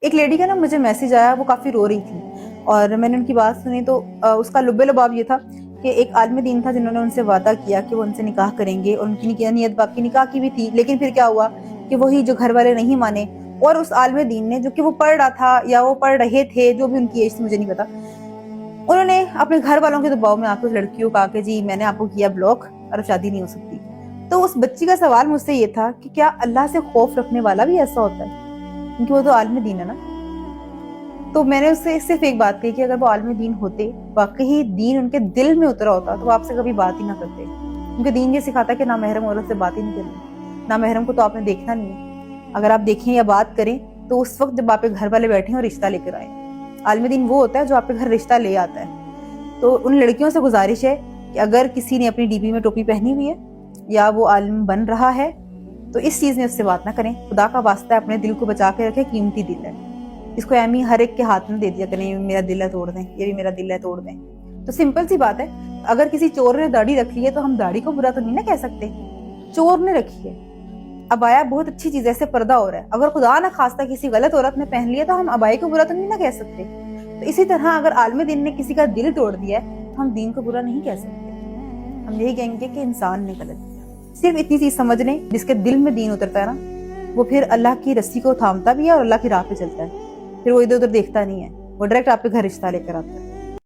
ایک لیڈی کا نا مجھے میسج آیا، وہ کافی رو رہی تھی اور میں نے ان کی بات سنی تو اس کا لب لباب یہ تھا کہ ایک عالم دین تھا جنہوں نے ان سے وعدہ کیا کہ وہ ان سے نکاح کریں گے، اور ان کی نیت باقی نکاح کی بھی تھی، لیکن پھر کیا ہوا کہ وہی جو گھر والے نہیں مانے، اور اس عالم دین نے جو کہ وہ پڑھ رہا تھا یا وہ پڑھ رہے تھے، جو بھی ان کی ایج تھی مجھے نہیں پتا، انہوں نے اپنے گھر والوں کے دباؤ میں آ کے اس لڑکیوں کہا کہ جی میں نے آپ کو کیا بلاک اور شادی نہیں ہو سکتی۔ تو اس بچی کا سوال مجھ سے یہ تھا کہ کیا اللہ سے خوف رکھنے والا بھی ایسا ہوتا ہے؟ کیونکہ وہ تو عالم دین ہے نا۔ تو میں نے اس سے صرف ایک بات کہی کہ اگر وہ عالم دین ہوتے، واقعی دین ان کے دل میں اترا ہوتا، تو وہ آپ سے کبھی بات ہی نہ کرتے، کیونکہ دین یہ سکھاتا ہے کہ نامحرم عورت سے بات ہی نہیں کرنی، نامحرم کو تو آپ نے دیکھنا نہیں ہے، اگر آپ دیکھیں یا بات کریں تو اس وقت جب آپ کے گھر والے بیٹھیں اور رشتہ لے کر آئیں۔ عالم دین وہ ہوتا ہے جو آپ کے گھر رشتہ لے آتا ہے۔ تو ان لڑکیوں سے گزارش ہے کہ اگر کسی نے اپنی ڈی پی میں ٹوپی پہنی ہوئی ہے یا وہ عالم بن رہا ہے تو اس چیز میں اس سے بات نہ کریں، خدا کا واسطہ ہے اپنے دل کو بچا کے رکھے، قیمتی دل ہے، اس کو ایمی ہر ایک کے ہاتھ میں دے دیا کہ نہیں میرا دل ہے توڑ دیں، یہ بھی میرا دل ہے توڑ دیں۔ تو سمپل سی بات ہے، اگر کسی چور نے داڑھی رکھ لی ہے تو ہم داڑھی کو برا تو نہیں نہ کہہ سکتے، چور نے رکھی ہے۔ ابایا بہت اچھی چیز ہے، ایسے پردہ ہو رہا ہے، اگر خدا نہ خواستہ کسی غلط عورت نے پہن لیا تو ہم ابائے کو برا تو نہیں نہ کہہ سکتے۔ تو اسی طرح اگر عالم دین نے کسی کا دل توڑ دیا ہے تو ہم دین کو برا نہیں کہہ سکتے، ہم یہی کہیں گے کہ انسان نے غلط کیا۔ صرف اتنی چیز سمجھ لیں، جس کے دل میں دین اترتا ہے نا، وہ پھر اللہ کی رسی کو تھامتا بھی ہے اور اللہ کی راہ پہ چلتا ہے، پھر وہ ادھر ادھر دیکھتا نہیں ہے، وہ ڈائریکٹ آپ کے گھر رشتہ لے کر آتا ہے۔